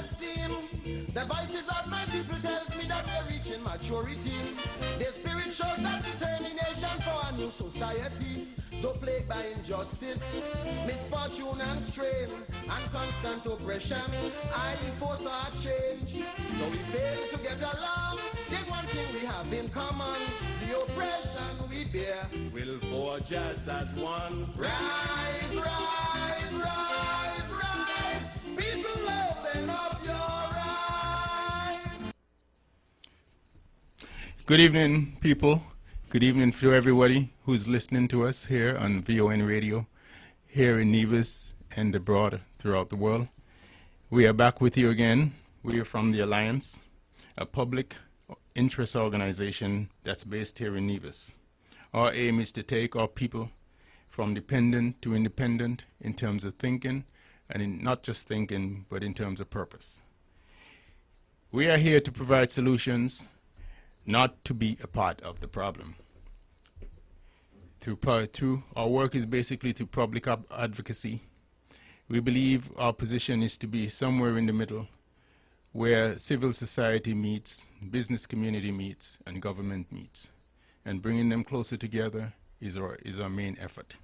has seen. The voices of my people tells me that they're reaching maturity. Their spirit shows that determination for a new society. Though plagued by injustice, misfortune and strain, and constant oppression, I force our change. Though we fail to get along, there's one thing we have in common. The oppression we bear will forge us as one. Rise, rise, rise, rise. People, open up your eyes. Good evening, people. Good evening to everybody who's listening to us here on VON Radio, here in Nevis and abroad throughout the world. We are back with you again. We are from the Alliance, a public interest organization that's based here in Nevis. Our aim is to take our people from dependent to independent in terms of thinking, and in not just thinking, but in terms of purpose. We are here to provide solutions, not to be a part of the problem. Through our work is basically through public advocacy. We believe our position is to be somewhere in the middle, where civil society meets, business community meets, and government meets. And bringing them closer together is our main effort.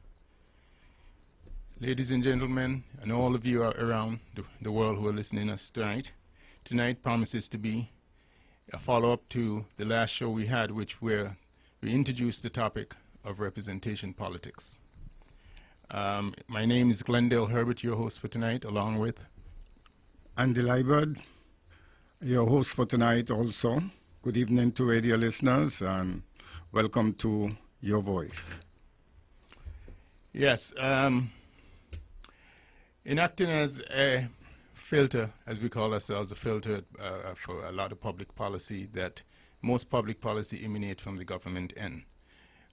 Ladies and gentlemen, and all of you around the world who are listening to us tonight promises to be a follow-up to the last show we had, we introduced the topic of representation politics. My name is Glendale Herbert, your host for tonight, along with Andy Liebert, your host for tonight also. Good evening to radio listeners and welcome to Your Voice. Yes, in acting as a filter, as we call ourselves, a filter for a lot of public policy, that most public policy emanate from the government end.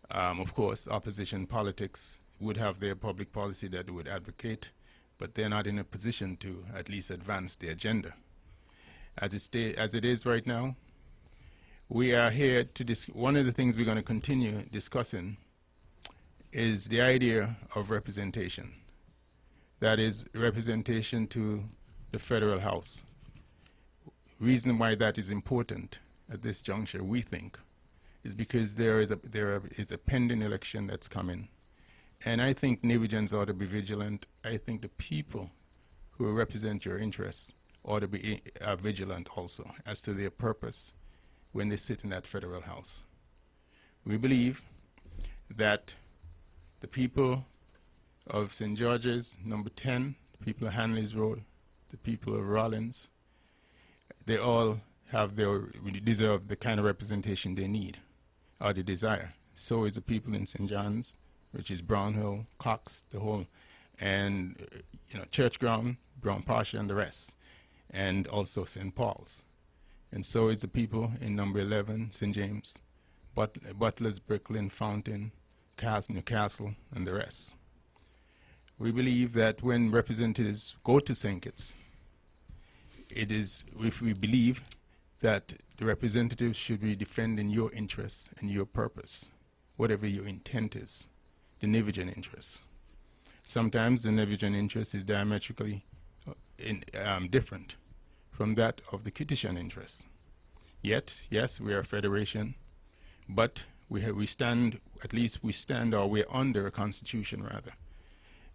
Of course, opposition politics would have their public policy that they would advocate, but they're not in a position to at least advance the agenda. As it is right now, we are here to one of the things we're going to continue discussing is the idea of representation. That is representation to the federal house. Reason why that is important at this juncture, we think, is because there is a pending election that's coming. And I think Nevians ought to be vigilant. I think the people who represent your interests ought to be vigilant also as to their purpose when they sit in that federal house. We believe that the people of St. George's, number 10, the people of Hanley's Road, the people of Rollins, they all deserve the kind of representation they need or they desire. So is the people in St. John's, which is Brownhill, Cox, the whole, and Church Ground, Brown Pasha, and the rest, and also St. Paul's. And so is the people in number 11, St. James, Butler's, Brooklyn, Fountain, Newcastle, and the rest. We believe that when representatives go to St. Kitts, we believe that the representatives should be defending your interests and your purpose, whatever your intent is, the Nevian interests. Sometimes the Nevian interest is diametrically different from that of the Kittitian interests. Yet, yes, we are a federation, but we stand or we're under a constitution rather,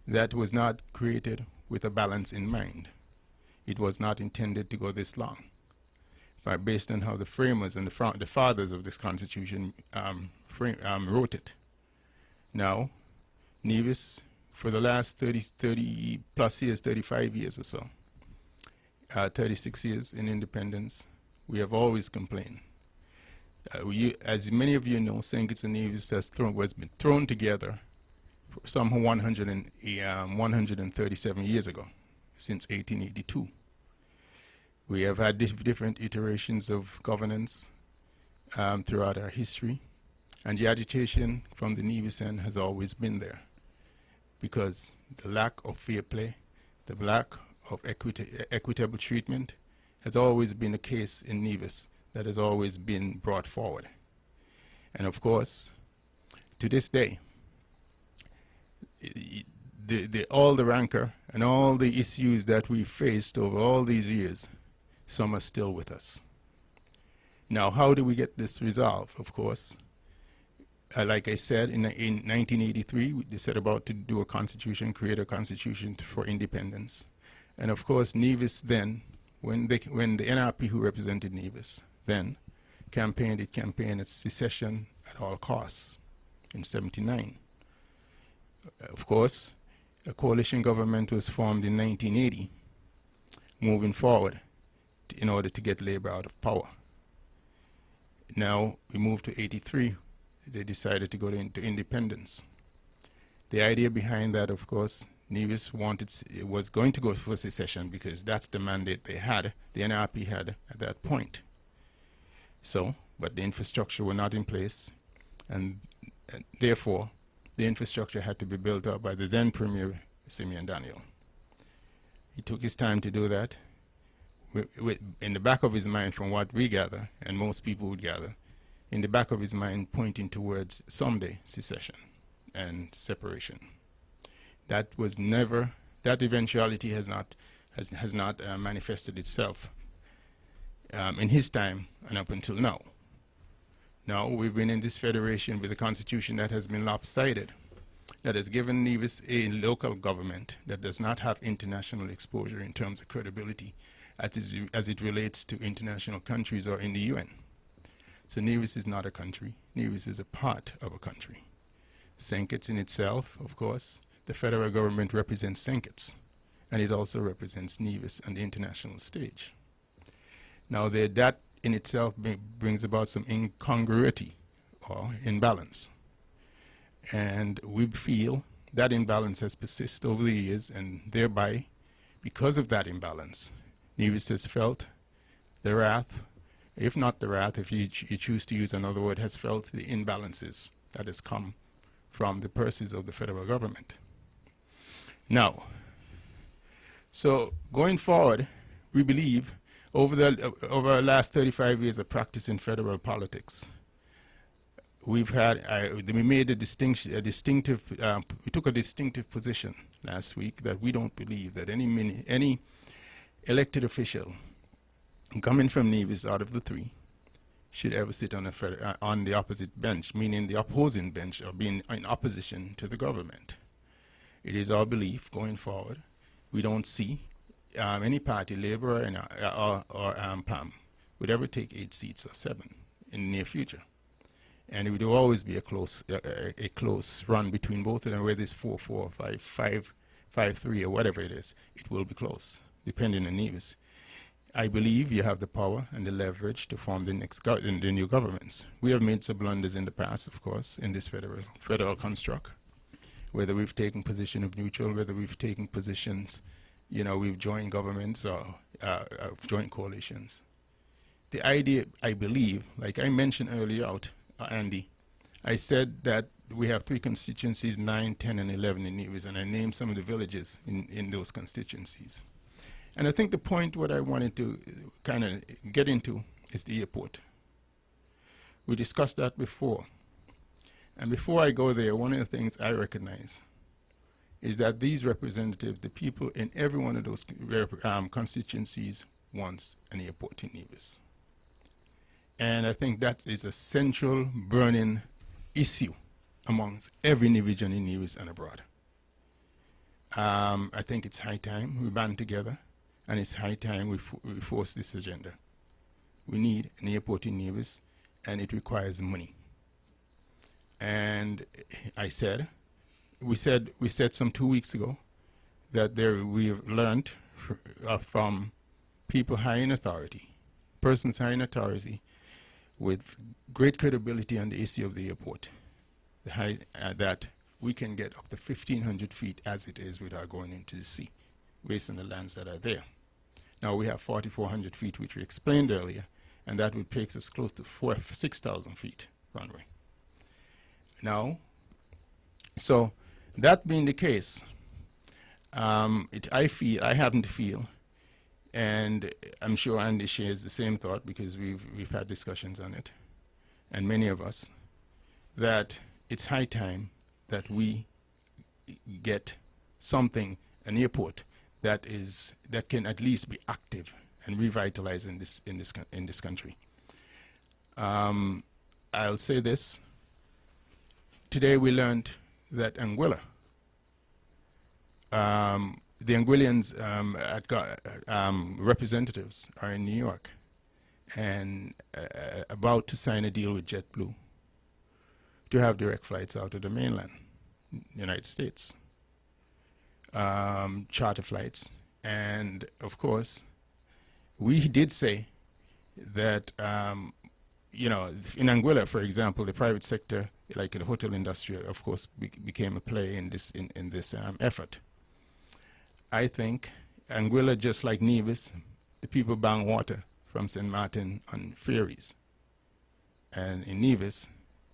that was not created with a balance in mind. It was not intended to go this long. Based on how the framers and the fathers of this constitution wrote it. Now, Nevis, for the last 30 plus years, 35 years or so, 36 years in independence, we have always complained. As many of you know, St. Kitts and Nevis has been thrown together for some 137 years ago, since 1882. We have had different iterations of governance throughout our history, and the agitation from the Nevis end has always been there, because the lack of fair play, the lack of equitable treatment has always been a case in Nevis that has always been brought forward. And of course, to this day, all the rancor and all the issues that we faced over all these years Some are still with us. Now, how do we get this resolved? Of course, like I said, in 1983, they set about to do a constitution, create a constitution for independence. And of course, Nevis then, when the NRP who represented Nevis then campaigned its secession at all costs in '79. Of course, a coalition government was formed in 1980, moving forward in order to get Labour out of power. Now we move to '83. They decided to go into independence. The idea behind that, of course, Nevis was going to go for secession because that's the mandate they had, the NRP had at that point. So, but the infrastructure were not in place, and therefore the infrastructure had to be built up by the then Premier Simeon Daniel. He took his time to do that. In the back of his mind, from what we gather, and most people would gather, in the back of his mind pointing towards someday secession and separation. That was never, that eventuality has not manifested itself in his time and up until now. Now we've been in this federation with a constitution that has been lopsided, that has given Nevis a local government that does not have international exposure in terms of credibility as it relates to international countries or in the UN. So Nevis is not a country. Nevis is a part of a country. St. Kitts in itself, of course, the federal government represents St. Kitts, and it also represents Nevis on the international stage. Now that in itself brings about some incongruity or imbalance. And we feel that imbalance has persisted over the years, and thereby, because of that imbalance, Nevis has felt the wrath, if not the wrath, if you choose to use another word, has felt the imbalances that has come from the purses of the federal government. Now, so going forward, we believe over the last 35 years of practice in federal politics, we've had, we made a distinctive, we took a distinctive position last week that we don't believe that any elected official coming from Nevis out of the three should ever sit on the opposite bench, meaning the opposing bench, or being in opposition to the government. It is our belief going forward, we don't see any party, Labour or PAM, would ever take 8 seats or 7 in the near future. And it would always be a close run between both of them, whether it's 4-4, 5-5, 5-3, or whatever it is. It will be close, depending on Nevis. I believe you have the power and the leverage to form the new governments. We have made some blunders in the past, of course, in this federal construct, whether we've taken position of neutral, whether we've taken positions, we've joined governments or joint coalitions. The idea, I believe, like I mentioned earlier out, Andy, I said that we have 3 constituencies, 9, 10, and 11 in Nevis, and I named some of the villages in those constituencies. And I think the point what I wanted to kind of get into is the airport. We discussed that before. And before I go there, one of the things I recognize is that these representatives, the people in every one of those constituencies, wants an airport in Nevis. And I think that is a central burning issue amongst every individual in Nevis and abroad. I think it's high time we band together, and it's high time we force this agenda. We need an airport in Nevis, and it requires money. And we said some 2 weeks ago that we have learned from people high in authority, persons high in authority, with great credibility on the issue of the airport, that we can get up to 1,500 feet as it is without going into the sea, based on the lands that are there. Now we have 4,400 feet, which we explained earlier, and that would take us close to 6,000 feet runway. Now, so that being the case, I happen to feel, and I'm sure Andy shares the same thought because we've had discussions on it, and many of us, that it's high time that we get something, an airport that can at least be active and revitalize in this country. I'll say this. Today we learned that Anguilla, the Anguillians representatives are in New York and about to sign a deal with JetBlue to have direct flights out of the mainland United States, charter flights. And of course, we did say that, you know, in Anguilla, for example, the private sector, like the hotel industry, of course, became a play in this effort. I think Anguilla, just like Nevis, the people bang water from St. Martin on ferries. And in Nevis,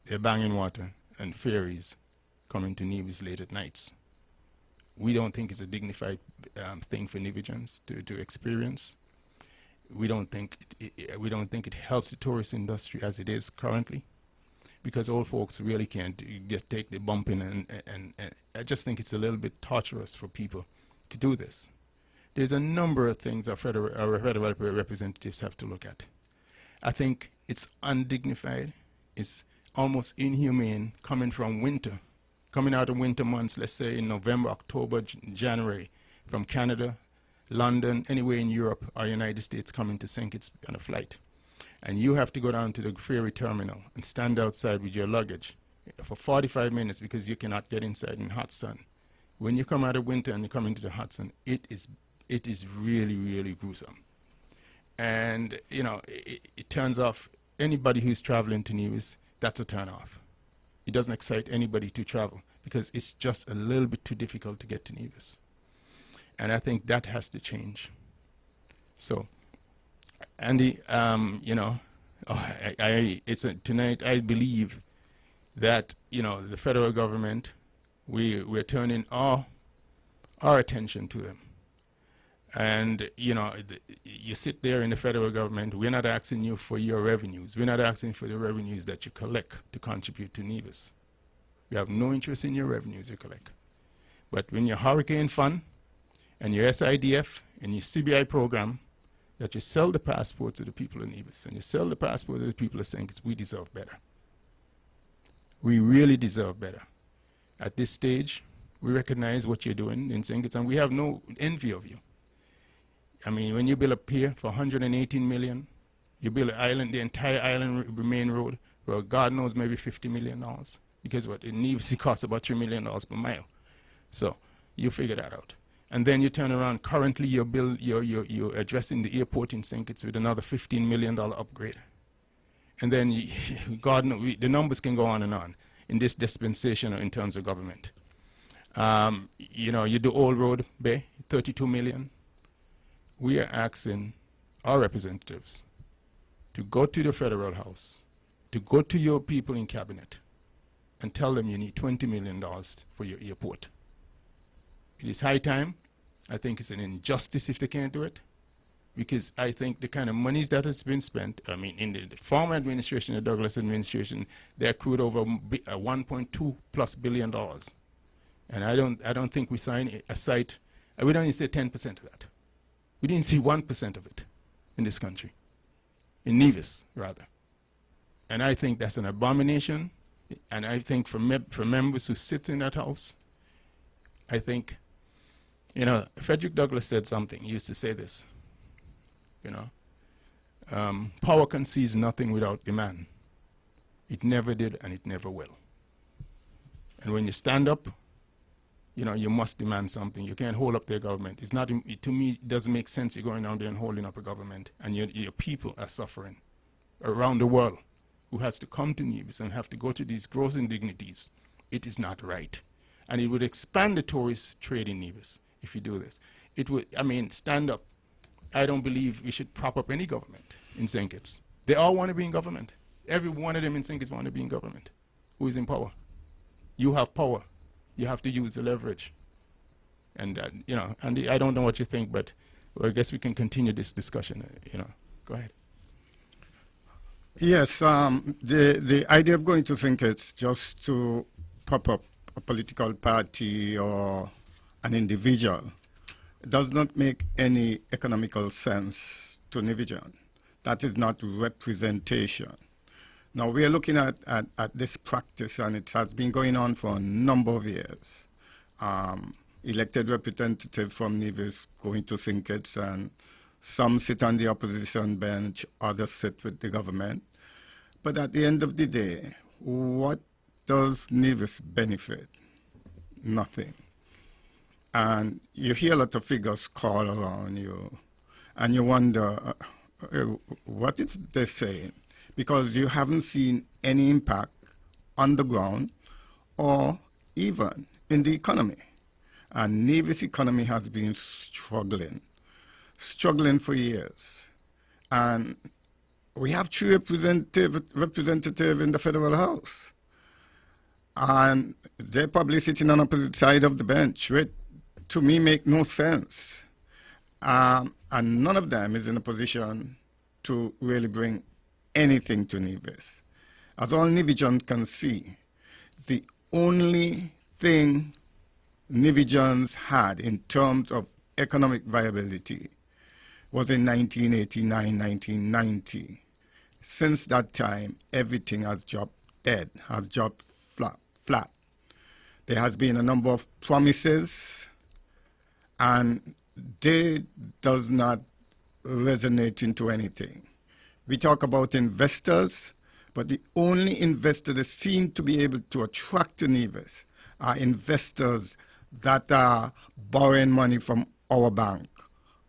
they're banging water and ferries coming to Nevis late at nights. We don't think it's a dignified thing for Nevisians to experience. We don't think it helps the tourist industry as it is currently, because old folks really can't just take the bumping, and I just think it's a little bit torturous for people to do this. There's a number of things our federal representatives have to look at. I think it's undignified. It's almost inhumane coming out of winter months, let's say in November, October, January, from Canada, London, anywhere in Europe or United States, coming to St. Kitts on a flight. And you have to go down to the ferry terminal and stand outside with your luggage for 45 minutes because you cannot get inside in hot sun. When you come out of winter and you come into the hot sun, it is really, really gruesome. And, you know, it turns off anybody who's traveling to Nevis. That's a turn off. It doesn't excite anybody to travel because it's just a little bit too difficult to get to Nevis. And I think that has to change. So, Andy, you know, tonight I believe that, you know, the federal government, we're turning our attention to them. And, you know, you sit there in the federal government, we're not asking you for your revenues. We're not asking for the revenues that you collect to contribute to Nevis. We have no interest in your revenues you collect. But when your hurricane fund and your SIDF and your CBI program, that you sell the passports to the people of Nevis and you sell the passports to the people of St. Kitts, we deserve better. We really deserve better. At this stage, we recognize what you're doing in St. Kitts, and we have no envy of you. I mean, when you build a pier for $118 million, you build an island, the entire island main road, for God knows maybe $50 million, because what in Nevis it costs about $3 million per mile. So you figure that out. And then you turn around. Currently, you're addressing the airport in St. Kitts with another $15 million upgrade. And then God knows, the numbers can go on and on in this dispensation in terms of government. You know, you do Old Road Bay, $32 million. We are asking our representatives to go to the federal house, to go to your people in cabinet and tell them you need $20 million for your airport. It is high time. I think it's an injustice if they can't do it, because I think the kind of monies that has been spent, I mean, in the former administration, the Douglas administration, they accrued over $1.2+ billion. And I don't think we sign a site, we don't even say 10% of that. We didn't see 1% of it in this country, in Nevis, rather. And I think that's an abomination. And I think for members who sit in that house, I think, you know, Frederick Douglass said something. He used to say this, you know, power concedes nothing without demand. It never did, and it never will. And when you stand up, you know, you must demand something. You can't hold up their government. It's not, to me, it doesn't make sense you're going down there and holding up a government, and your people are suffering around the world who has to come to Nevis and have to go to these gross indignities. It is not right. And it would expand the tourist trade in Nevis if you do this. It would, I mean, stand up. I don't believe we should prop up any government in St. Kitts. They all want to be in government. Every one of them in St. Kitts want to be in government. Who is in power? You have power. You have to use the leverage. And, you know, Andy, I don't know what you think, but well, I guess we can continue this discussion, you know. Go ahead. Yes, the idea of going to St. Kitts just to prop up a political party or an individual does not make any economical sense to Nivijan. That is not representation. Now, we are looking at this practice, and it has been going on for a number of years. Elected representatives from Nevis going to St. Kitts, and some sit on the opposition bench, others sit with the government. But at the end of the day, what does Nevis benefit? Nothing. And you hear a lot of figures call around you, and you wonder, what is they saying? Because you haven't seen any impact on the ground or even in the economy. And Nevis' economy has been struggling for years. And we have 3 representatives in the federal house. And they're probably sitting on opposite side of the bench, which to me make no sense. And none of them is in a position to really bring anything to Nevis. As all Nivijans can see, the only thing Nivijans had in terms of economic viability was in 1989, 1990. Since that time, everything has dropped dead, has dropped flat. There has been a number of promises, and they does not resonate into anything. We talk about investors, but the only investors that seem to be able to attract to Nevis are investors that are borrowing money from our bank,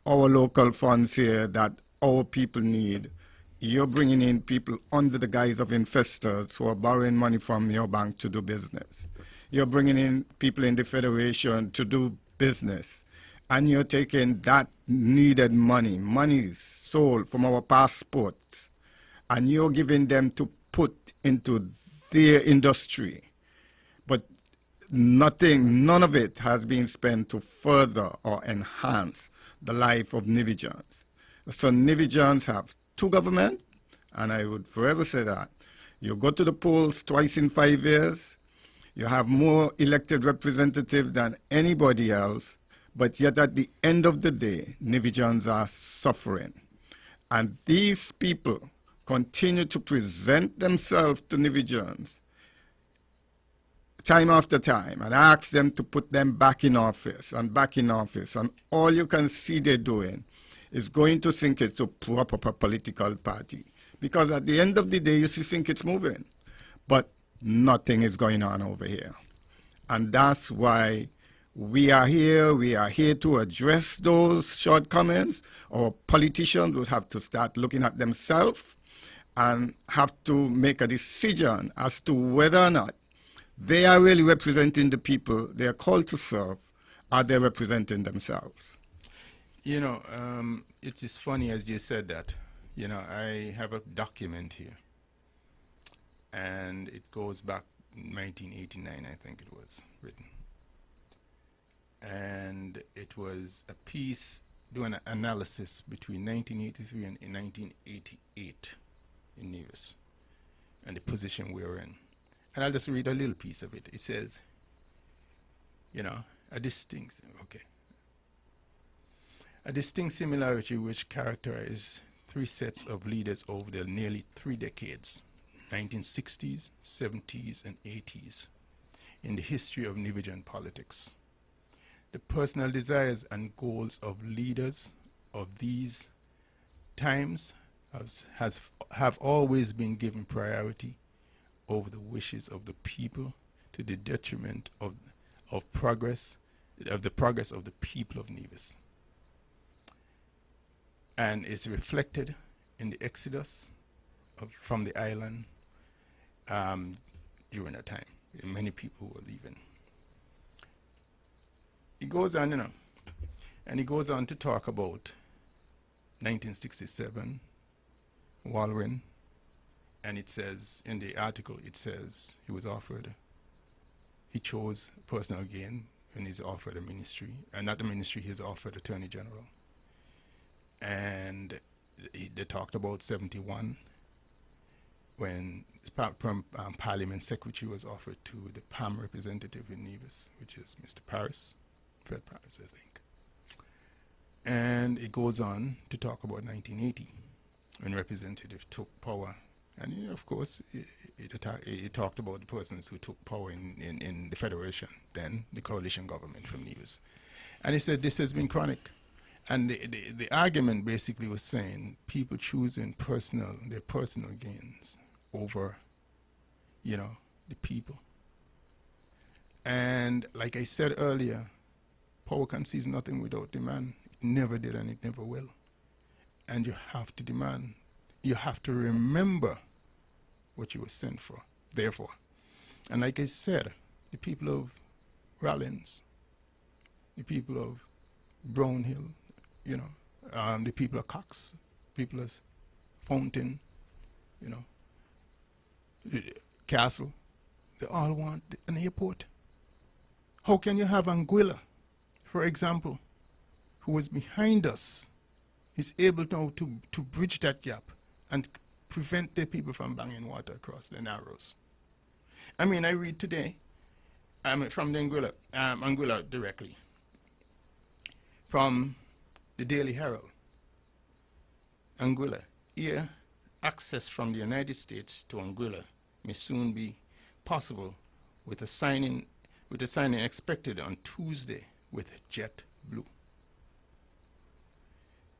our local funds here that our people need. You're bringing in people under the guise of investors who are borrowing money from your bank to do business. You're bringing in people in the federation to do business. And you're taking that needed money sold from our passports, and you're giving them to put into their industry. But none of it has been spent to further or enhance the life of Nivijans. So Nivijans have 2 governments, and I would forever say that. You go to the polls twice in 5 years, you have more elected representatives than anybody else, but yet at the end of the day, Nivijans are suffering. And these people continue to present themselves to Nivijans time after time and ask them to put them back in office. And all you can see they're doing is going to St. Kitts to prop up a political party. Because at the end of the day, you see St. Kitts moving, but nothing is going on over here. And that's why we are here. We are here to address those shortcomings. Our politicians would have to start looking at themselves and have to make a decision as to whether or not they are really representing the people they are called to serve. Are they representing themselves? You know, it is funny as you said that. You know, I have a document here, and it goes back 1989, I think it was written. And it was a piece doing an analysis between 1983 and 1988 in Nevis and the position we were in. And I'll just read a little piece of it. It says, you know, a distinct similarity which characterized 3 sets of leaders over the nearly 3 decades, 1960s, 70s, and 80s, in the history of Nivijan politics. The personal desires and goals of leaders of these times have always been given priority over the wishes of the people, to the detriment of the progress of the people of Nevis. And it's reflected in the exodus from the island during that time. Many people were leaving. It goes on, you know, and he goes on to talk about 1967, Walwyn, and it says, in the article, it says he chose personal gain when he's offered a ministry, and not the ministry, he's offered Attorney General. And they talked about 71, when Parliament Secretary was offered to the PAM representative in Nevis, which is Mr. Paris, Fred Paris, I think. And it goes on to talk about 1980, when representative took power. And of course, it talked about the persons who took power in the Federation, then the coalition government from Nevis. And he said this has been chronic. And the argument basically was saying people choosing their personal gains over, the people. And like I said earlier, power concedes nothing without demand. It never did and it never will. And you have to demand. You have to remember what you were sent for, therefore. And like I said, the people of Rollins, the people of Brownhill, the people of Cox, people of Fountain, Castle, they all want an airport. How can you have Anguilla, for example, who was behind us, is able now to bridge that gap and prevent the people from banging water across the Narrows? I mean, I read today from the Anguilla directly, from the Daily Herald. Anguilla, air access from the United States to Anguilla may soon be possible with a signing expected on Tuesday with JetBlue.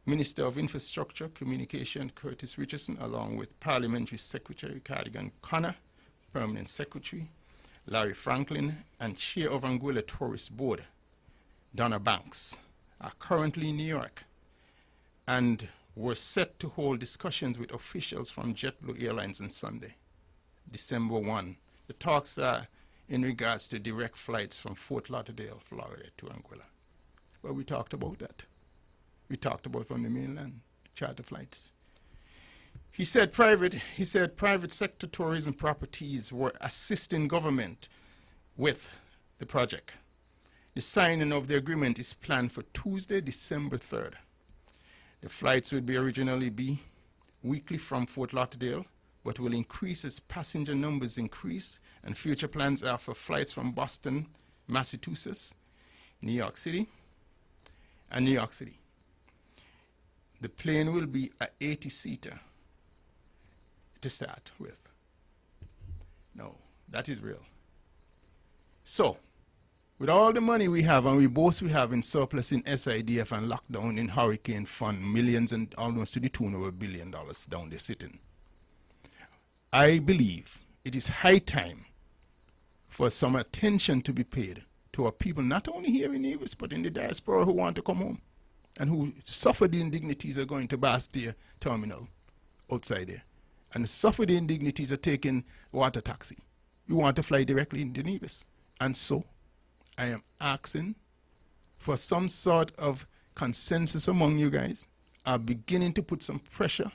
Minister of Infrastructure Communication Curtis Richardson, along with Parliamentary Secretary Cardigan Connor, Permanent Secretary Larry Franklin, and Chair of Anguilla Tourist Board Donna Banks, are currently in New York and were set to hold discussions with officials from JetBlue Airlines on Sunday, December 1. The talks are in regards to direct flights from Fort Lauderdale, Florida to Anguilla. Well, we talked about that. We talked about from the mainland, charter flights. He said private sector tourism properties were assisting government with the project. The signing of the agreement is planned for Tuesday, December 3rd. The flights would originally be weekly from Fort Lauderdale, but will increase as passenger numbers increase, and future plans are for flights from Boston, Massachusetts, New York City, and New York City. The plane will be an 80-seater to start with. No, that is real. So, with all the money we have, and we have in surplus in SIDF and lockdown in hurricane fund, millions and almost to the tune of $1 billion down there sitting, I believe it is high time for some attention to be paid to our people, not only here in Nevis, but in the diaspora who want to come home and who suffer the indignities of going to Bastia Terminal outside there, and suffer the indignities of taking water taxi. We want to fly directly into Nevis. And so I am asking for some sort of consensus among you guys, are beginning to put some pressure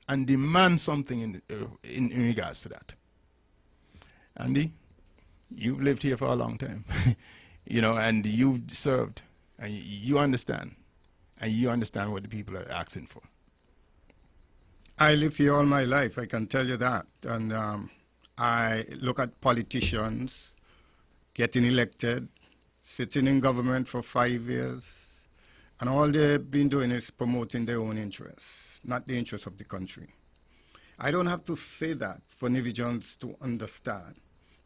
and demand something in regards to that. Andy, you've lived here for a long time, and you've served, and you understand, what the people are asking for. I live here all my life, I can tell you that. And I look at politicians getting elected, sitting in government for 5 years, and all they've been doing is promoting their own interests, not the interests of the country. I don't have to say that for Nevisians to understand,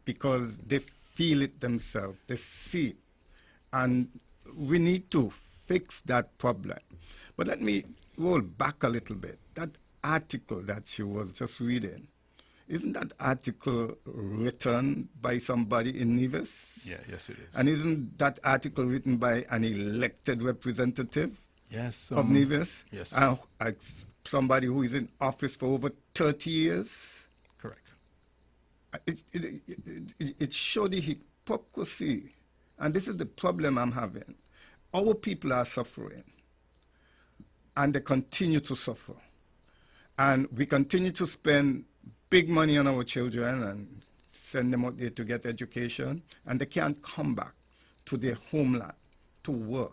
because they feel it themselves, they see it, and we need to fix that problem. But let me roll back a little bit. That article that she was just reading, isn't that article written by somebody in Nevis? Yeah, yes it is. And isn't that article written by an elected representative of Nevis? Yes. Somebody who is in office for over 30 years? Correct. It showed the hypocrisy. And this is the problem I'm having. Our people are suffering. And they continue to suffer. And we continue to spend big money on our children and send them out there to get education, and they can't come back to their homeland to work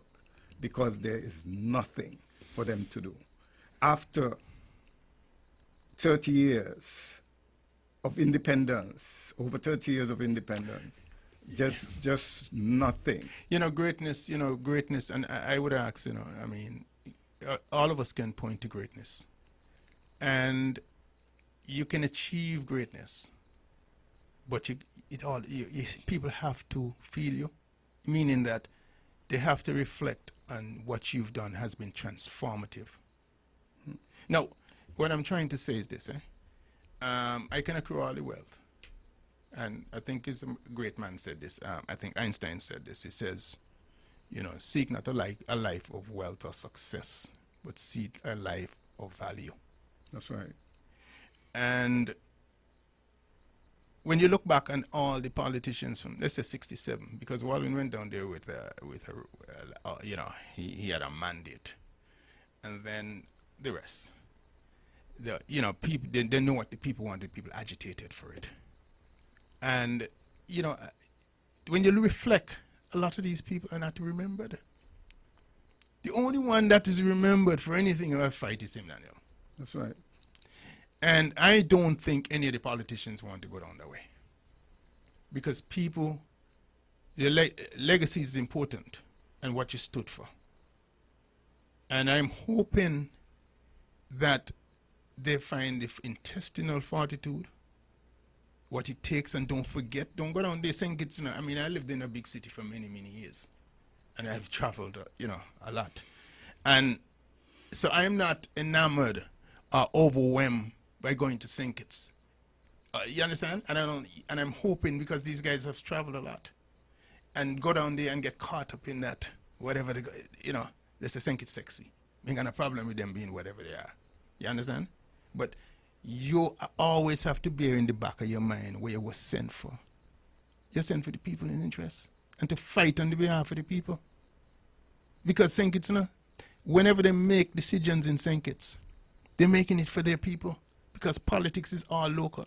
because there is nothing for them to do. After 30 years of independence, over 30 years of independence, just nothing. Greatness, greatness, and I would ask, I mean, all of us can point to greatness. And you can achieve greatness, but people have to feel you, meaning that they have to reflect on what you've done has been transformative. Now, what I'm trying to say is this, I can accrue all the wealth. And I think a great man said this. I think Einstein said this. He says, seek not a life of wealth or success, but seek a life of value. That's right. And when you look back on all the politicians from, let's say 67, because Walwyn went down there with he had a mandate, and then the rest. People they know what the people wanted. People agitated for it, and when you reflect, a lot of these people are not remembered. The only one that is remembered for anything else fight is him, Daniel. That's right. And I don't think any of the politicians want to go down that way. Because people, your legacy is important and what you stood for. And I'm hoping that they find the intestinal fortitude, what it takes, and don't forget, don't go down there saying it's, I mean, I lived in a big city for many, many years. And I've traveled, a lot. And so I'm not enamored or overwhelmed by going to St. Kitts. You understand? And I'm hoping, because these guys have traveled a lot, and go down there and get caught up in that, whatever they say St. Kitts sexy. Ain't got a problem with them being whatever they are. You understand? But you always have to bear in the back of your mind where you were sent for. You're sent for the people in interest, and to fight on the behalf of the people. Because St. Kitts, whenever they make decisions in St. Kitts, they're making it for their people, because politics is all local.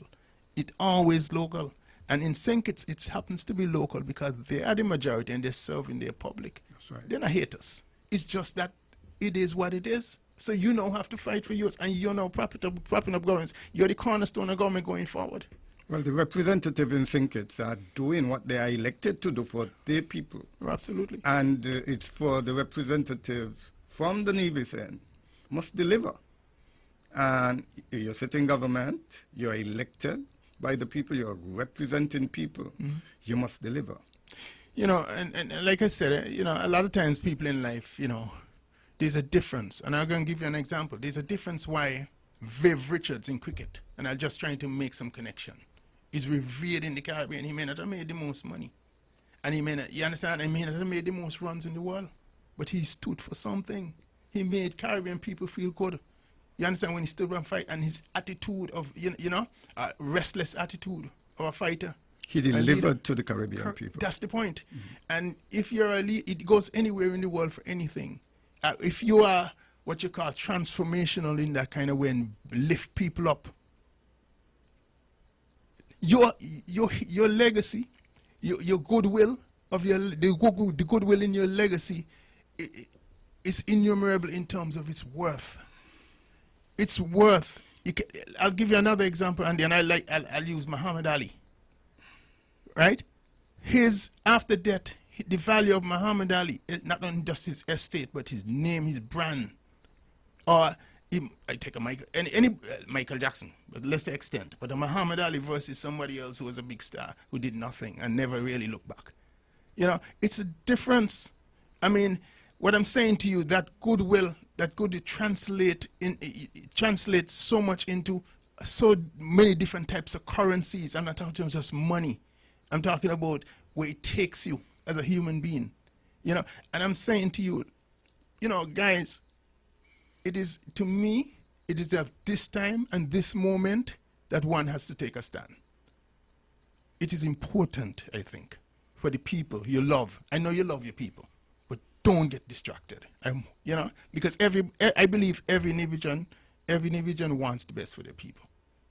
It's always local. And in St. Kitts, it happens to be local because they are the majority and they're serving their public. That's right. They're not haters. It's just that it is what it is. So you now have to fight for yours, and you're now propping up governments. You're the cornerstone of government going forward. Well, the representatives in St. Kitts are doing what they are elected to do for their people. Absolutely. And it's for the representative from the Nevis end must deliver. And you're sitting government, you're elected by the people, you're representing people, you must deliver. And like I said, a lot of times people in life, there's a difference. And I'm going to give you an example. There's a difference why Viv Richards in cricket, and I'm just trying to make some connection, is revered in the Caribbean. He may not have made the most money. And he may not, you understand, he may not have made the most runs in the world. But he stood for something. He made Caribbean people feel good. You understand, when he stood and fight, and his attitude of, restless attitude of a fighter. He delivered to the Caribbean people. That's the point. And if you're a leader, it goes anywhere in the world for anything. If you are what you call transformational in that kind of way and lift people up, your legacy, your goodwill of the goodwill in your legacy is innumerable in terms of its worth. It's worth. I'll give you another example, and then I'll use Muhammad Ali. Right? His after death, the value of Muhammad Ali is not only just his estate, but his name, his brand. Or I take a Michael Jackson, but less extent. But a Muhammad Ali versus somebody else who was a big star who did nothing and never really looked back. It's a difference. I mean, what I'm saying to you, that goodwill, that could translate translates so much into so many different types of currencies. I'm not talking about just money. I'm talking about where it takes you as a human being. And I'm saying to you, guys, it is, to me, it is at this time and this moment that one has to take a stand. It is important, I think, for the people you love. I know you love your people, but don't get distracted. Because I believe every Nigerian wants the best for their people.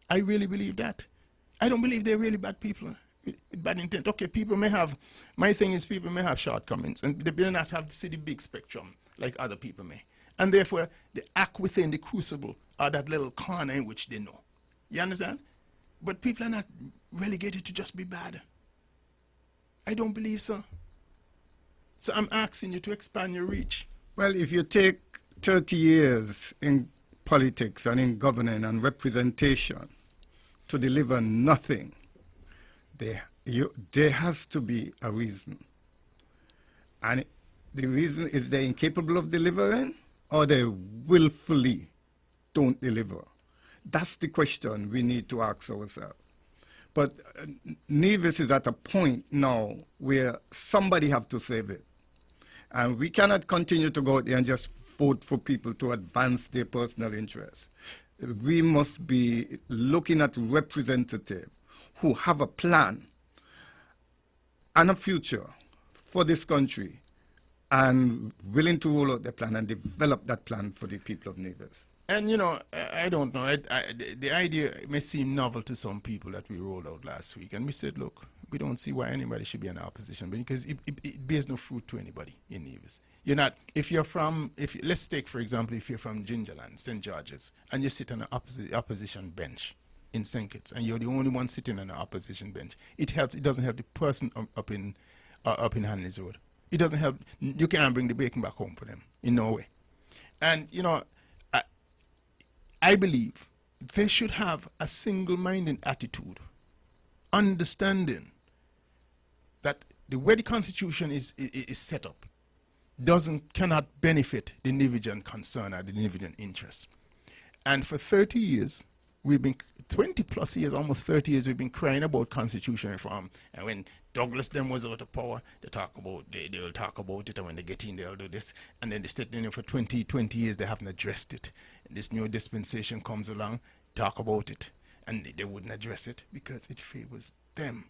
I really believe that. I don't believe they're really bad people with bad intent. Okay, my thing is people may have shortcomings, and they may not have to see the big spectrum like other people may. And therefore, they act within the crucible or that little corner in which they know. You understand? But people are not relegated to just be bad. I don't believe so. So I'm asking you to expand your reach. Well, if you take 30 years in politics and in governing and representation to deliver nothing, there has to be a reason. And the reason is they're incapable of delivering or they willfully don't deliver. That's the question we need to ask ourselves. But Nevis is at a point now where somebody have to save it. And we cannot continue to go out there and just vote for people to advance their personal interests. We must be looking at representatives who have a plan and a future for this country and willing to roll out the plan and develop that plan for the people of Nevis. And, you know, I don't know. The idea may seem novel to some people that we rolled out last week. And we said, look, we don't see why anybody should be in opposition because it bears no fruit to anybody in Nevis. You're not, let's take, for example, if you're from Gingerland, St. George's, and you sit on an opposition bench in St. Kitts, and you're the only one sitting on an opposition bench, it doesn't help the person up in Hanley's Road. It doesn't help, you can't bring the bacon back home for them in no way. And, you know, I believe they should have a single-minded attitude, understanding that the way the Constitution is set up cannot benefit the Nivijan concern or the Nivijan interest. And for 30 years, 20 plus years, almost 30 years, we've been crying about constitutional reform. And when Douglas them was out of power, they will talk about it, and when they get in, they'll do this. And then they stayed in there for 20 years, they haven't addressed it. And this new dispensation comes along, talk about it, and they wouldn't address it because it favors them.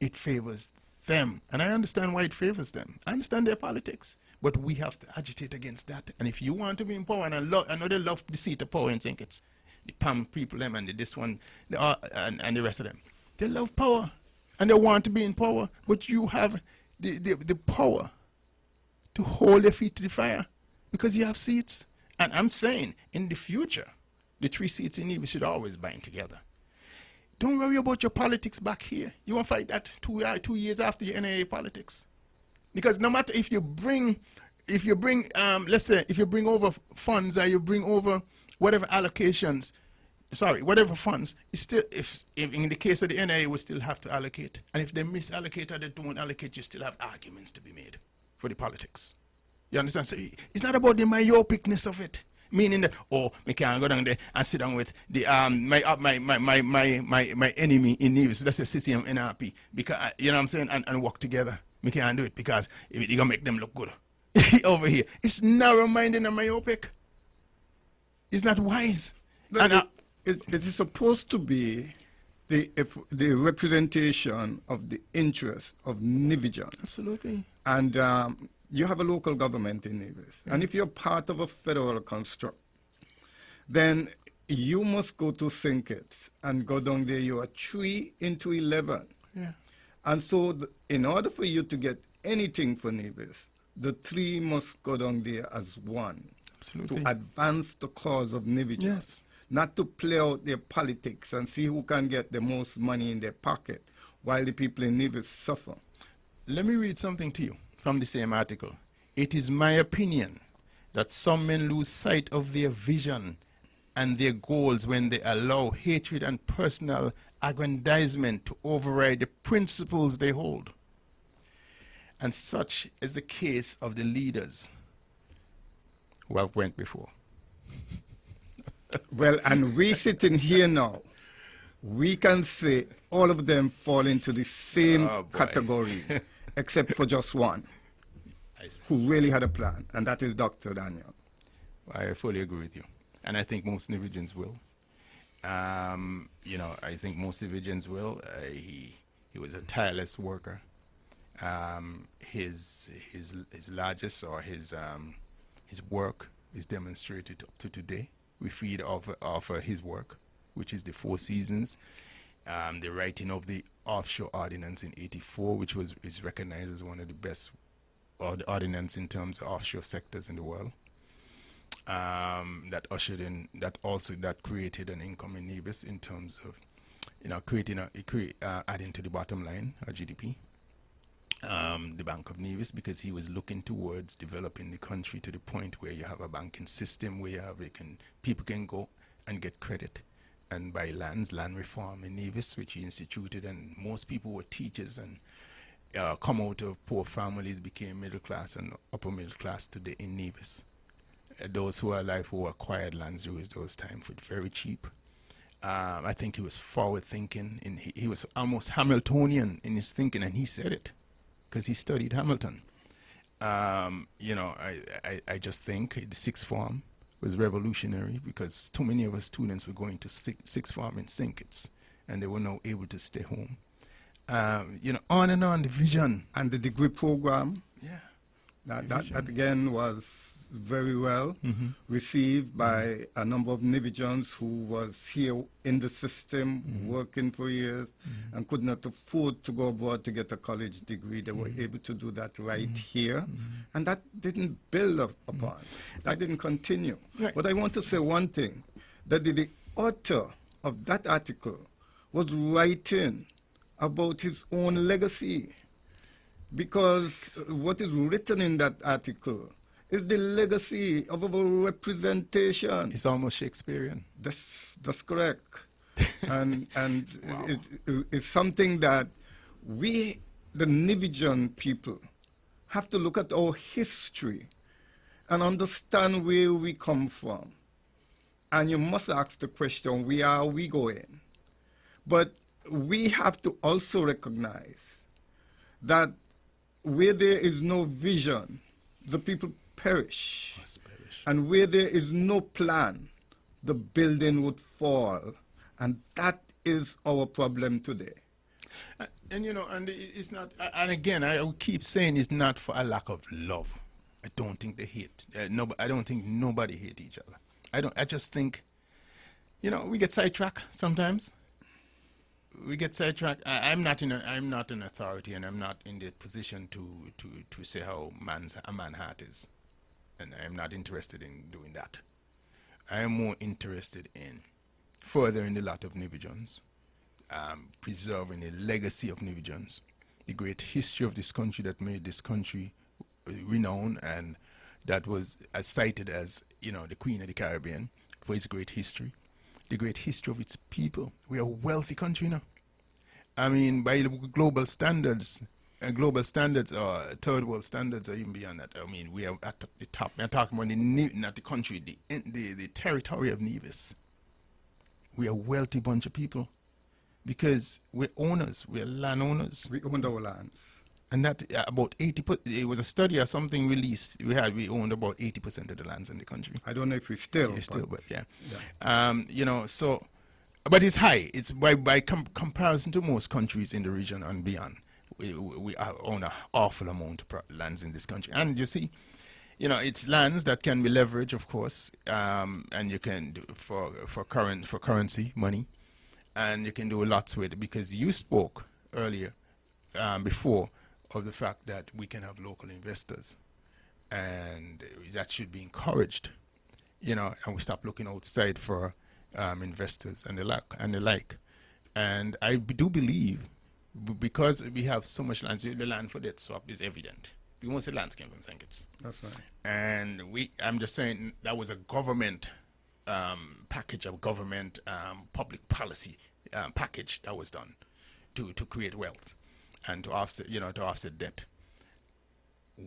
It favors them. And I understand why it favors them. I understand their politics. But we have to agitate against that. And if you want to be in power, and I know they love the seat of power and think it's the PAM people, them, and this one, and the rest of them. They love power, and they want to be in power, but you have the power to hold your feet to the fire because you have seats. And I'm saying, in the future, the 3 seats in Nevis should always bind together. Don't worry about your politics back here. You won't fight that 2 years after your NAA politics. Because no matter if you bring, let's say, if you bring over funds or you bring over whatever allocations, whatever funds, it's still, if in the case of the NIA, we still have to allocate. And if they misallocate or they don't allocate, you still have arguments to be made for the politics. You understand? So it's not about the myopicness of it, meaning that, oh, we can't go down there and sit down with the my enemy in Nevis, let's say CCM NRP, because you know what I'm saying, and work together. We can't do it because you're gonna make them look good over here. It's narrow-minded and myopic. It's not wise. It is supposed to be the representation of the interests of Nivijan. Absolutely. And you have a local government in Nevis. Yeah. And if you're part of a federal construct, then you must go to St. Kitts and go down there. You are 3 into 11. Yeah. And so in order for you to get anything for Nevis, the 3 must go down there as one. Absolutely. To advance the cause of Nivijan. Yes. Not to play out their politics and see who can get the most money in their pocket while the people in Nevis suffer. Let me read something to you from the same article. It is my opinion that some men lose sight of their vision and their goals when they allow hatred and personal aggrandizement to override the principles they hold. And such is the case of the leaders who have went before. Well, and we sitting here now, we can say all of them fall into the same category, except for just one, who really had a plan, and that is Dr. Daniel. I fully agree with you. And I think most Nivijans will. You know, I think most Nivijans will. He was a tireless worker. His largest or his work is demonstrated up to today. We feed off his work, which is the 4 seasons. The writing of the offshore ordinance in '84, which is recognized as one of the best ordinance in terms of offshore sectors in the world. That ushered in, that created an income in Nevis in terms of, you know, adding to the bottom line, our GDP. the Bank of Nevis, because he was looking towards developing the country to the point where you have a banking system where people can go and get credit and buy land reform in Nevis, which he instituted, and most people were teachers and come out of poor families, became middle class and upper middle class today in Nevis. Those who are alive who acquired lands during those times for very cheap. I think he was forward thinking, and he was almost Hamiltonian in his thinking, and he said it because he studied Hamilton. You know, I just think the sixth form was revolutionary because too many of us students were going to sixth form in St. and they were not able to stay home. You know, on and on, the vision. And the degree program, Yeah. that again was very well received by a number of Nivijans who was here in the system working for years and could not afford to go abroad to get a college degree. They were able to do that right here, and that didn't build upon. That didn't continue. Right. But I want to say one thing, that the author of that article was writing about his own legacy, because what is written in that article is the legacy of our representation. It's almost Shakespearean. That's correct. and Wow. it's something that we, the Nivijan people, have to look at our history and understand where we come from. And you must ask the question, where are we going? But we have to also recognize that where there is no vision, the people perish. Must perish. And where there is no plan, the building would fall. And that is our problem today. And you know, and it's not. And again, I will keep saying it's not for a lack of love. I don't think they hate. No, I don't think nobody hate each other. I just think, you know, we get sidetracked sometimes. We get sidetracked. I'm not an authority, and I'm not in the position to say how a man's heart is, and I'm not interested in doing that. I am more interested in furthering the lot of Nivijans, preserving the legacy of Nivijans, the great history of this country that made this country renowned, and that was cited as, you know, the Queen of the Caribbean for its great history. The great history of its people. We are a wealthy country now. I mean, by global standards, or third world standards, or even beyond that. I mean, we are at the top. I'm talking about not the country, the territory of Nevis. We are a wealthy bunch of people because we're owners. We're landowners. We own our lands. And that about 80%, it was a study or something released. We owned about 80% of the lands in the country. I don't know if we still. But yeah. You know, so, but it's high. It's by comparison to most countries in the region and beyond. We own an awful amount of lands in this country. And you see, you know, it's lands that can be leveraged, of course, and you can do for currency, money, and you can do lots with it, because you spoke earlier, before, of the fact that we can have local investors, and that should be encouraged, you know, and we stop looking outside for investors and the like. And I do believe, because we have so much land, the land for debt swap is evident. We won't say lands came from St. Kitts. That's right. And I'm just saying that was a government package, a government public policy package that was done to create wealth and to offset debt.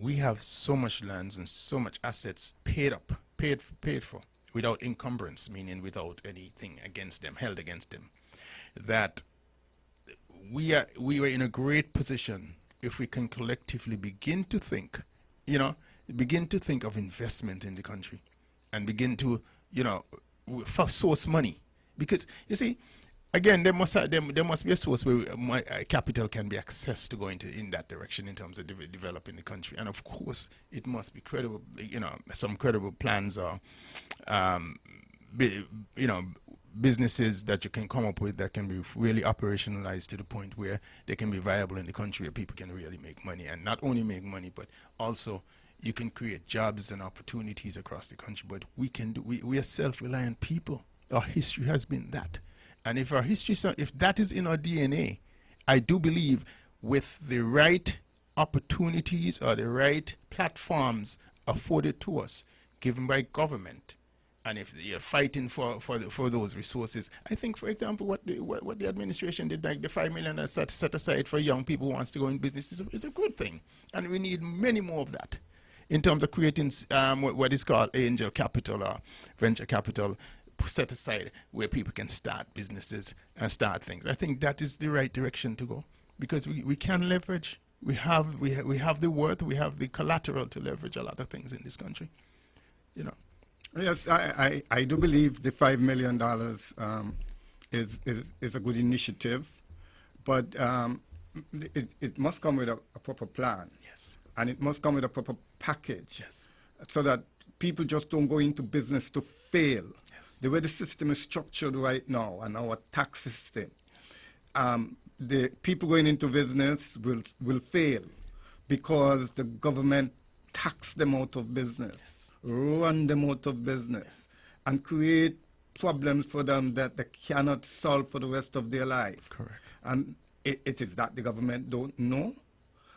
We have so much lands and so much assets paid for without encumbrance, meaning without anything against them, held against them, that we are in a great position if we can collectively begin to think of investment in the country, and begin to, you know, source money. Because you see, again, there must be a source where capital can be accessed to go in that direction in terms of developing the country. And of course, it must be credible, you know, some credible plans or, you know, businesses that you can come up with that can be really operationalized to the point where they can be viable in the country, where people can really make money, and not only make money, but also you can create jobs and opportunities across the country. But we are self-reliant people. Our history has been that. And if if that is in our DNA, I do believe with the right opportunities or the right platforms afforded to us, given by government, and if you're fighting for those resources, I think, for example, what the administration did, like the $5 million that's set aside for young people who wants to go in business, is a good thing, and we need many more of that, in terms of creating what is called angel capital or venture capital set aside where people can start businesses and start things. I think that is the right direction to go, because we can leverage. We have the worth, we have the collateral to leverage a lot of things in this country, you know. Yes, I do believe the $5 million is a good initiative, but it must come with a proper plan. Yes. And it must come with a proper package. Yes. So that people just don't go into business to fail. Yes. The way the system is structured right now, and our tax system, Yes. The people going into business will fail because the government tax them out of business. Yes. Run them out of business, and create problems for them that they cannot solve for the rest of their life. Correct. And it is that the government don't know.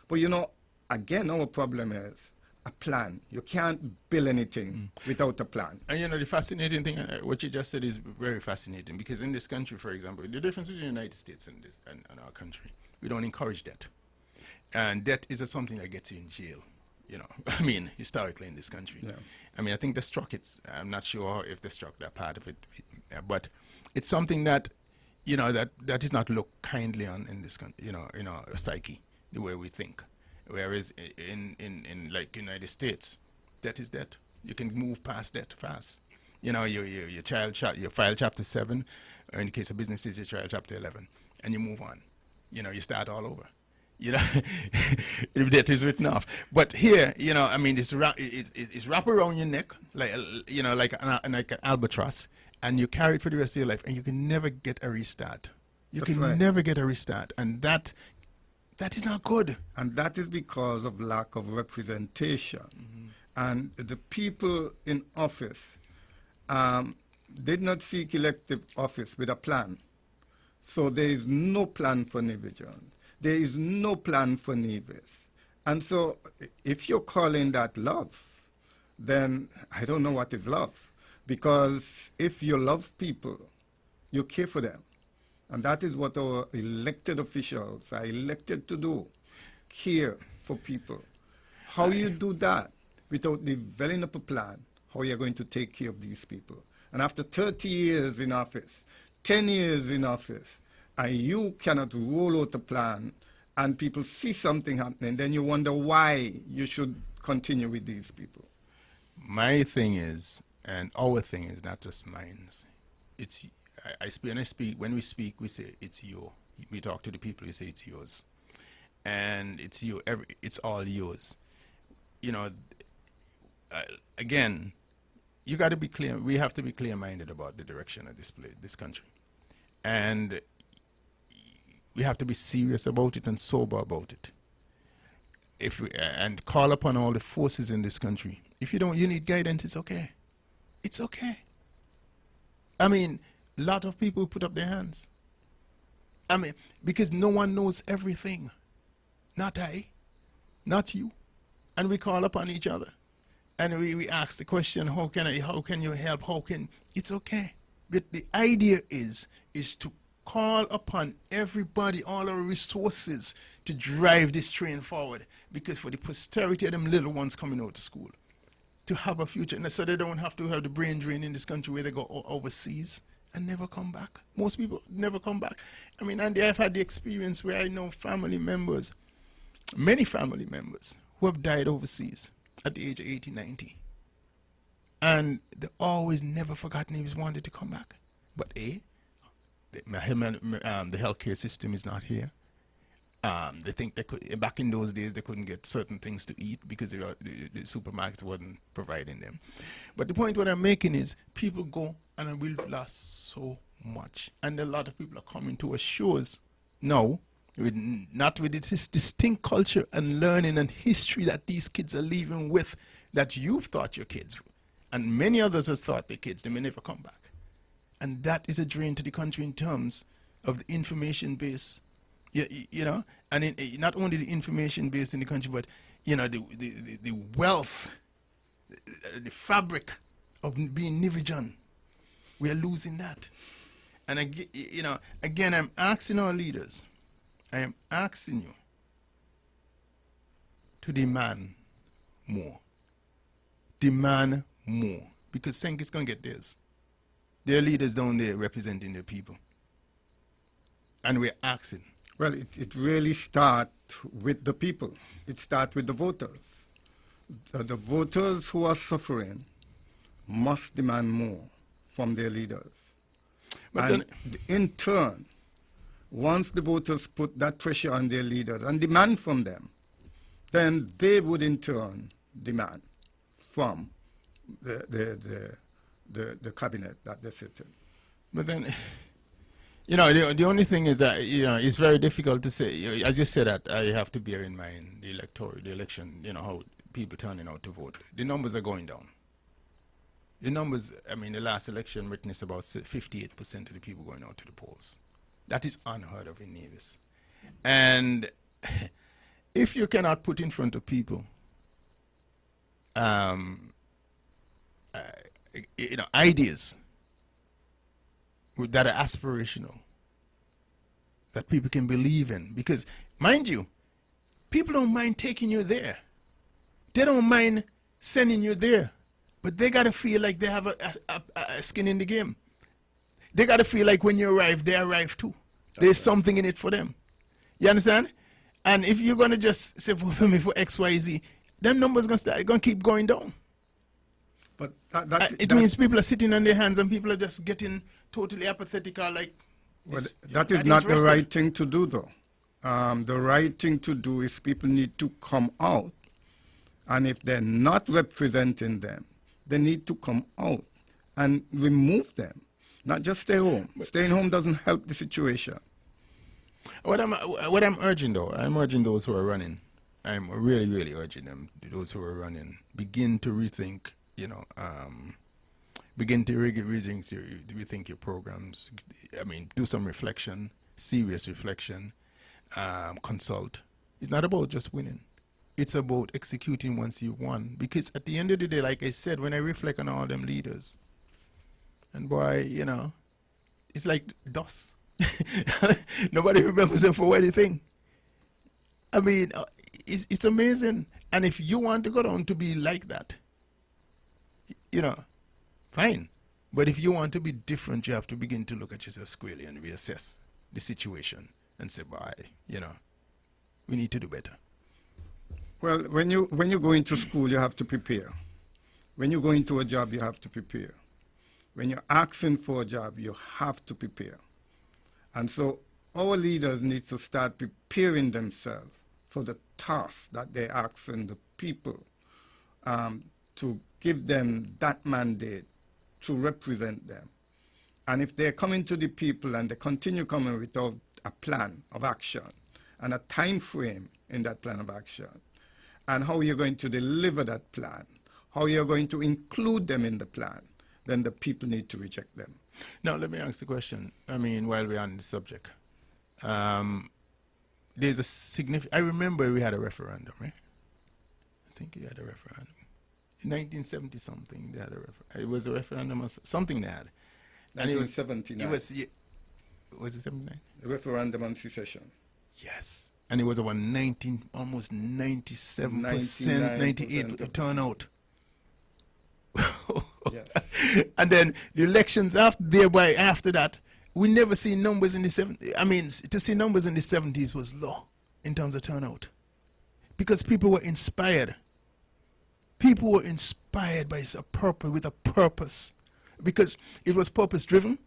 But you know, again, our problem is a plan. You can't build anything without a plan. And you know, the fascinating thing, what you just said is very fascinating, because in this country, for example, the difference between the United States and our country, we don't encourage debt. And debt is something that gets you in jail. You know, I mean, historically in this country. Yeah. I mean, I think they struck it. I'm not sure if they struck that part of it, but it's something that, you know, that is not looked kindly on in this country, you know, psyche, the way we think. Whereas in like United States, debt is debt. You can move past debt fast. You know, you file Chapter 7, or in the case of businesses, you file Chapter 11, and you move on. You know, you start all over. You know, if debt is written off. But here, you know, I mean, it's wrap around your neck, like, you know, like an albatross, and you carry it for the rest of your life, and you can never get a restart. You That's can right. never get a restart, and that is not good. And that is because of lack of representation. And the people in office did not seek elective office with a plan. So there is no plan for Nivision. There is no plan for Nevis. And so if you're calling that love, then I don't know what is love. Because if you love people, you care for them. And that is what our elected officials are elected to do, care for people. How you do that without developing up a plan, how you're going to take care of these people. And after 30 years in office, 10 years in office, and you cannot roll out a plan, and people see something happening, then you wonder why you should continue with these people. My thing is, and our thing is not just mine. It's when we speak, we say it's you. We talk to the people, we say it's yours, and it's you. It's all yours. You know. Again, you got to be clear. We have to be clear-minded about the direction of this country, and we have to be serious about it and sober about it. And call upon all the forces in this country. If you need guidance, it's okay. It's okay. I mean, a lot of people put up their hands. I mean, because no one knows everything. Not I, not you. And we call upon each other. And we ask the question, how can you help? It's okay. But the idea is to call upon everybody, all our resources, to drive this train forward. Because for the posterity of them little ones coming out of school, to have a future, and so they don't have to have the brain drain in this country where they go overseas and never come back. Most people never come back. I mean, Andy, I've had the experience where I know family members, many family members, who have died overseas at the age of 80, 90. And they always never forgotten he was wanted to come back. But the healthcare system is not here. They think they could, back in those days, they couldn't get certain things to eat because the supermarkets wasn't providing them. But the point what I'm making is people go and we've lost so much. And a lot of people are coming to our shows now, not with this distinct culture and learning and history that these kids are leaving with, that you've thought your kids, and many others have thought their kids, they may never come back. And that is a drain to the country in terms of the information base You know, and not only the information based in the country, but you know the wealth, the fabric of being Nivijan. We are losing that. And you know, again, I'm asking our leaders. I am asking you to demand more. Demand more, because Senk is going to get theirs. Their leaders down there representing their people, and we're asking. Well, it really starts with the people. It starts with the voters. The voters who are suffering must demand more from their leaders. But And in turn, once the voters put that pressure on their leaders and demand from them, then they would in turn demand from the cabinet that they sit in. But then, you know, the only thing is that, you know, it's very difficult to say. As you said that, I have to bear in mind the election, you know, how people turning out to vote. The numbers are going down. The numbers, I mean, the last election witnessed about 58% of the people going out to the polls. That is unheard of in Nevis. And if you cannot put in front of people, you know, ideas that are aspirational, that people can believe in, because, mind you, people don't mind taking you there. They don't mind sending you there. But they got to feel like they have a skin in the game. They got to feel like when you arrive, they arrive too. There's something in it for them. You understand? And if you're going to just say for me for X, Y, Z, them numbers going to keep going down. But it means people are sitting on their hands and people are just getting totally apathetic or like... Well, that is not the right thing to do, though. The right thing to do is people need to come out. And if they're not representing them, they need to come out and remove them, not just stay home. Staying home doesn't help the situation. What I'm urging, though, I'm urging those who are running. I'm really, really urging them, those who are running, begin to rethink, you know, begin to rethink your programs. I mean, do some reflection, serious reflection, consult. It's not about just winning. It's about executing once you've won. Because at the end of the day, like I said, when I reflect on all them leaders, and boy, you know, it's like dust. Nobody remembers them for anything. I mean, it's amazing. And if you want to go down to be like that, you know, fine. But if you want to be different, you have to begin to look at yourself squarely and reassess the situation and say, boy, you know, we need to do better. Well, when you go into school, you have to prepare. When you go into a job, you have to prepare. When you're asking for a job, you have to prepare. And so our leaders need to start preparing themselves for the task that they're asking the people to give them that mandate to represent them. And if they're coming to the people and they continue coming without a plan of action and a time frame in that plan of action, and how you're going to deliver that plan, how you're going to include them in the plan, then the people need to reject them. Now, let me ask the question. I mean, while we're on the subject, there's a significant... I remember we had a referendum, right? I think we had a referendum. In 1970-something, they had a referendum. It was a referendum or something they had. And 1979. Was it 79? A referendum on secession. Yes. And it was about almost 97%, 98% turnout. Yes. And then the elections after that, we never see numbers in the 70s. I mean, to see numbers in the 70s was low in terms of turnout. Because people were inspired. People were inspired by with a purpose. Because it was purpose driven,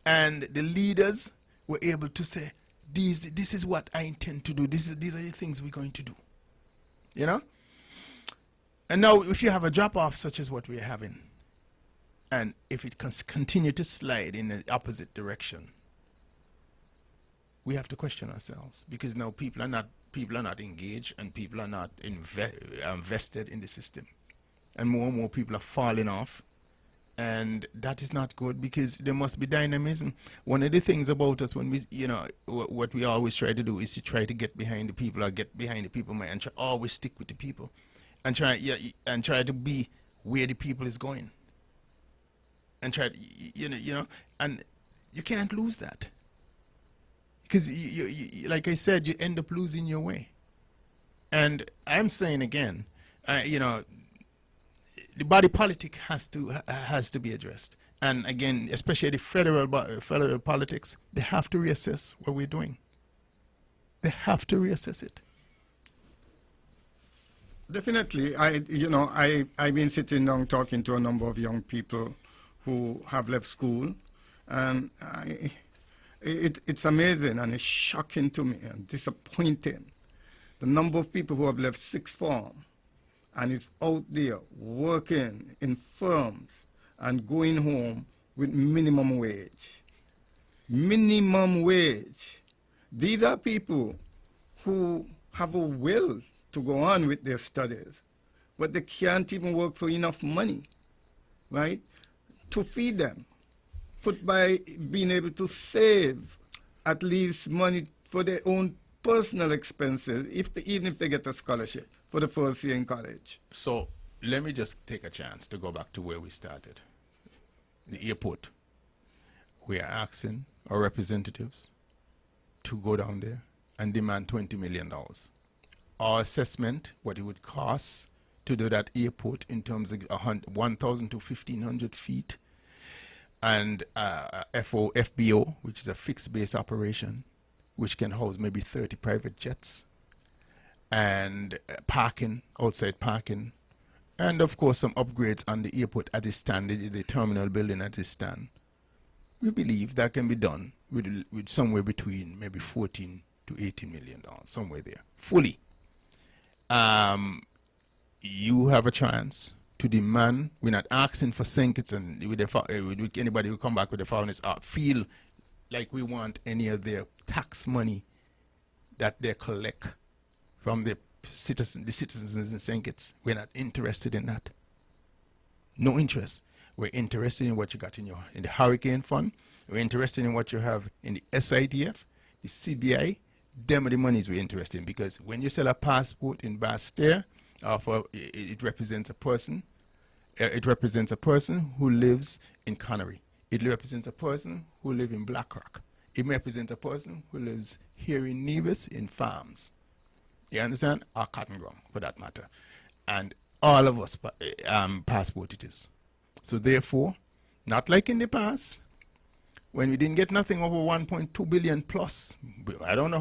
and the leaders were able to say, this is what I intend to do. These are the things we're going to do. You know? And now, if you have a drop-off such as what we're having, and if it continue to slide in the opposite direction, we have to question ourselves, because now people are not engaged, and people are not invested in the system, and more people are falling off, And that is not good because there must be dynamism. One of the things about us when we, what we always try to do is to try to get behind the people or get behind the people mind and always stick with the people and try to be where the people is going. And try to, and you can't lose that. Because, like I said, you end up losing your way. And I'm saying again, the body politic has to be addressed. And again, especially the federal politics, they have to reassess what we're doing. They have to reassess it. Definitely. I've been sitting down talking to a number of young people who have left school, and it's amazing and it's shocking to me and disappointing. The number of people who have left sixth form and is out there working in firms and going home with minimum wage. Minimum wage. These are people who have a will to go on with their studies, but they can't even work for enough money, right, to feed them. Put by being able to save at least money for their own personal expenses, even if they get a scholarship for the first year in college. So let me just take a chance to go back to where we started. The airport. We are asking our representatives to go down there and demand $20 million. Our assessment, what it would cost to do that airport in terms of 1,000 to 1,500 feet, and FBO, which is a fixed base operation, which can house maybe 30 private jets, and parking, outside parking, and of course some upgrades on the airport as it stands, the terminal building as it stands. We believe that can be done with somewhere between maybe 14 to 18 million dollars, somewhere there, fully. You have a chance to demand. We're not asking for St. Kitts and with anybody who come back with the foreigners feel like we want any of their tax money that they collect from the citizens in St. Kitts. We're not interested in that. No interest. We're interested in what you got in the Hurricane Fund. We're interested in what you have in the SIDF, the CBI. Them are the monies we're interested in, because when you sell a passport in Basseterre, it represents a person. It represents a person who lives in Connery. It represents a person who lives in Blackrock. It represents a person who lives here in Nevis in farms. You understand? Or Cotton Ground, for that matter. And all of us passport it is. So therefore, not like in the past, when we didn't get nothing over 1.2 billion plus. I don't know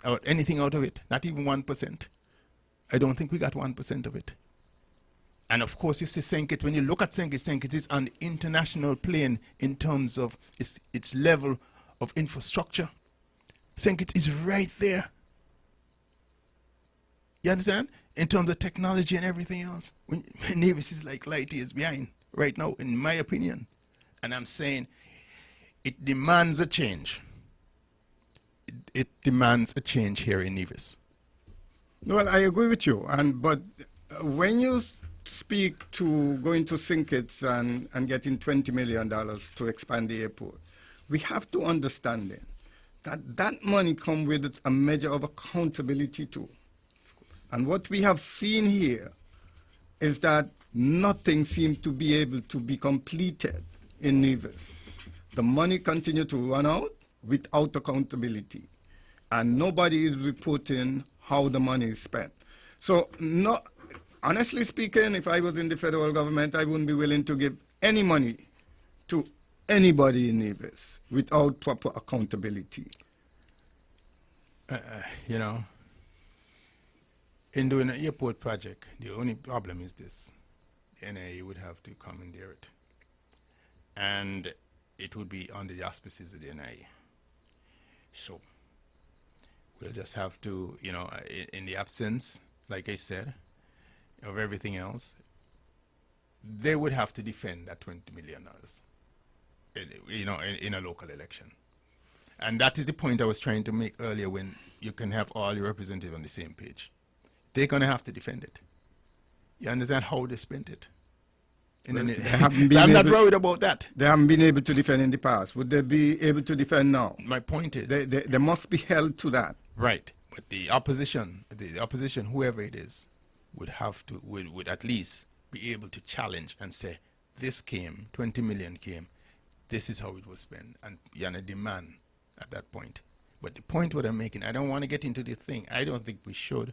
how, anything out of it, not even 1%. I don't think we got 1% of it. And of course, you see St. Kitts, when you look at St. Kitts is on the international plane in terms of its level of infrastructure. St. Kitts is right there. You understand? In terms of technology and everything else. When Nevis is like light years behind right now, in my opinion. And I'm saying it demands a change. It demands a change here in Nevis. Well, I agree with you. But when you speak to going to St. Kitts and getting $20 million to expand the airport, we have to understand that money comes with a measure of accountability too. And what we have seen here is that nothing seems to be able to be completed in Nevis. The money continues to run out without accountability, and nobody is reporting how the money is spent. So, honestly speaking, if I was in the federal government, I wouldn't be willing to give any money to anybody in Nevis without proper accountability. In doing an airport project, the only problem is this. The NIA would have to commandeer it. And it would be under the auspices of the NIA. So we'll just have to, in the absence, like I said, of everything else, they would have to defend that $20 million, in a local election. And that is the point I was trying to make earlier, when you can have all your representatives on the same page. They're going to have to defend it. You understand how they spent it? In They the, haven't so been I'm not able- worried about that. They haven't been able to defend in the past. Would they be able to defend now? My point is, They must be held to that. right, but the opposition, whoever it is, would at least be able to challenge and say, this came, 20 million came, this is how it was spent, and you're on a demand at that point. But the point what I'm making, I don't want to get into the thing. I don't think we should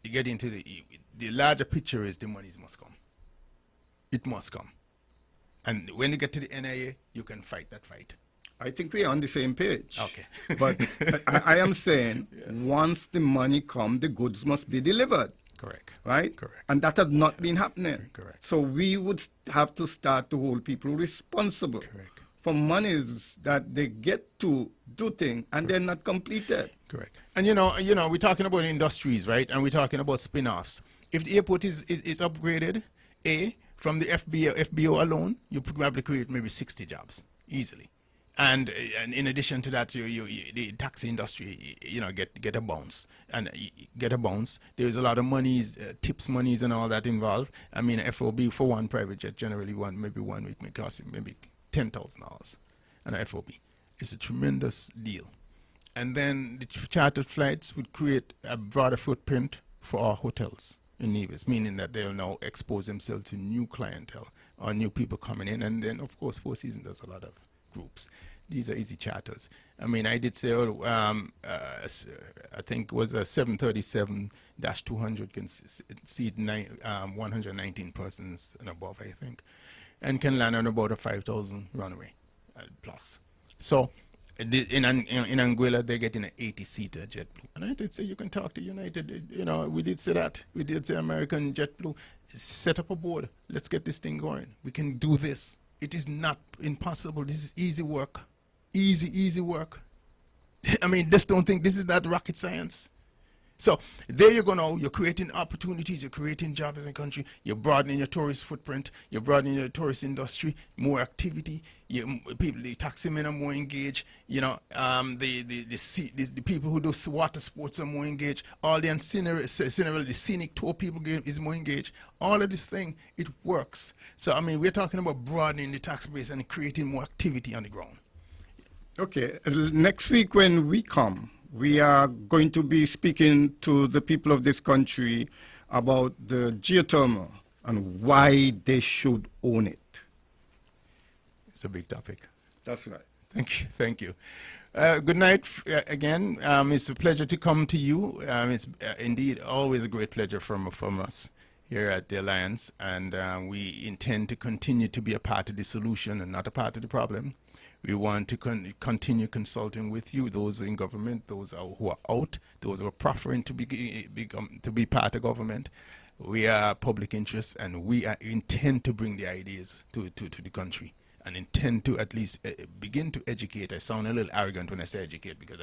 get into the larger picture is the monies must come. It must come. And when you get to the NIA, you can fight that fight. I think we are on the same page. Okay. But I am saying once the money comes, the goods must be delivered. Correct. Right? Correct. And that has not been happening. Correct. So we would have to start to hold people responsible Correct. for monies that they get to do things and they're not completed. Correct. And you know, we're talking about industries, right? And we're talking about spin-offs. If the airport is upgraded, from the FBO alone, you probably create maybe 60 jobs easily. And in addition to that, the taxi industry, get a bounce There's a lot of monies, tips monies, and all that involved. I mean, FOB for one private jet generally maybe 1 week may cost you maybe $10,000, and a FOB. It's a tremendous deal. And then the chartered flights would create a broader footprint for our hotels in Nevis, meaning that they'll now expose themselves to new clientele or new people coming in. And then, of course, Four Seasons does a lot of groups. These are easy charters. I mean, I did say, I think it was a 737-200 can seat 119 persons and above, I think, and can land on about a 5,000 runway plus. So in Anguilla, they're getting an 80-seater JetBlue. And I did say you can talk to United. We did say that. We did say American JetBlue, set up a board. Let's get this thing going. We can do this. It is not impossible. This is easy work. Easy work. I mean, just don't think this is not rocket science. So there you go now. You're creating opportunities. You're creating jobs in the country. You're broadening your tourist footprint. You're broadening your tourist industry. More activity. People, the taxi men are more engaged. The people who do water sports are more engaged. All the ancillary, the scenic tour people is more engaged. All of this thing, it works. So I mean, we're talking about broadening the tax base and creating more activity on the ground. Okay, next week when we come, we are going to be speaking to the people of this country about the geothermal and why they should own it. It's a big topic. That's right. Thank you. Good night again. It's a pleasure to come to you. It's indeed always a great pleasure from us here at the Alliance, and we intend to continue to be a part of the solution and not a part of the problem. We want to continue consulting with you, those in government, those who are out, those who are proffering to be part of government. We are public interest, and we intend to bring the ideas to the country, and intend to at least begin to educate. I sound a little arrogant when I say educate, because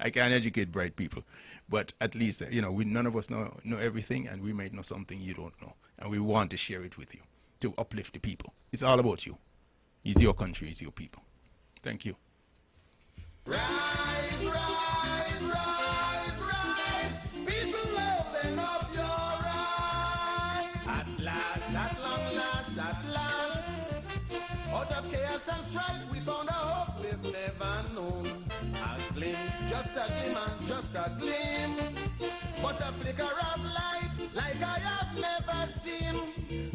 I can't educate bright people, but at least none of us know everything, and we might know something you don't know, and we want to share it with you to uplift the people. It's all about you. It's your country. It's your people. Thank you. Rise, rise, rise, rise. People, open up your eyes. At last, at long last, at last. Out of chaos and strife, we found a hope we've never known. A glimpse, just a glimmer, just a gleam. But a flicker of light, like I have never seen.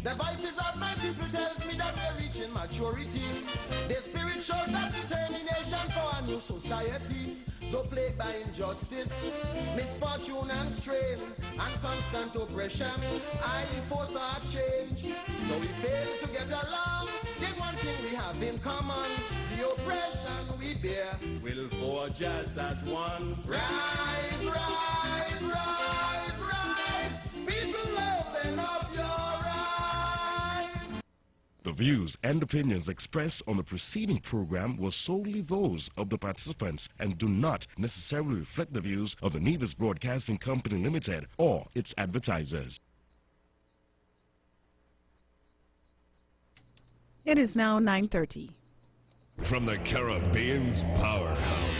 The voices of my people tells me that we're reaching maturity. The spirit shows that determination for a new society. Though plagued by injustice, misfortune and strain, and constant oppression, I force our change. Though we fail to get along, there's one thing we have in common. The oppression we bear will forge us as one. Rise, rise, rise, rise. People, open up your eyes. The views and opinions expressed on the preceding program were solely those of the participants and do not necessarily reflect the views of the Nevis Broadcasting Company Limited or its advertisers. It is now 9:30. From the Caribbean's powerhouse,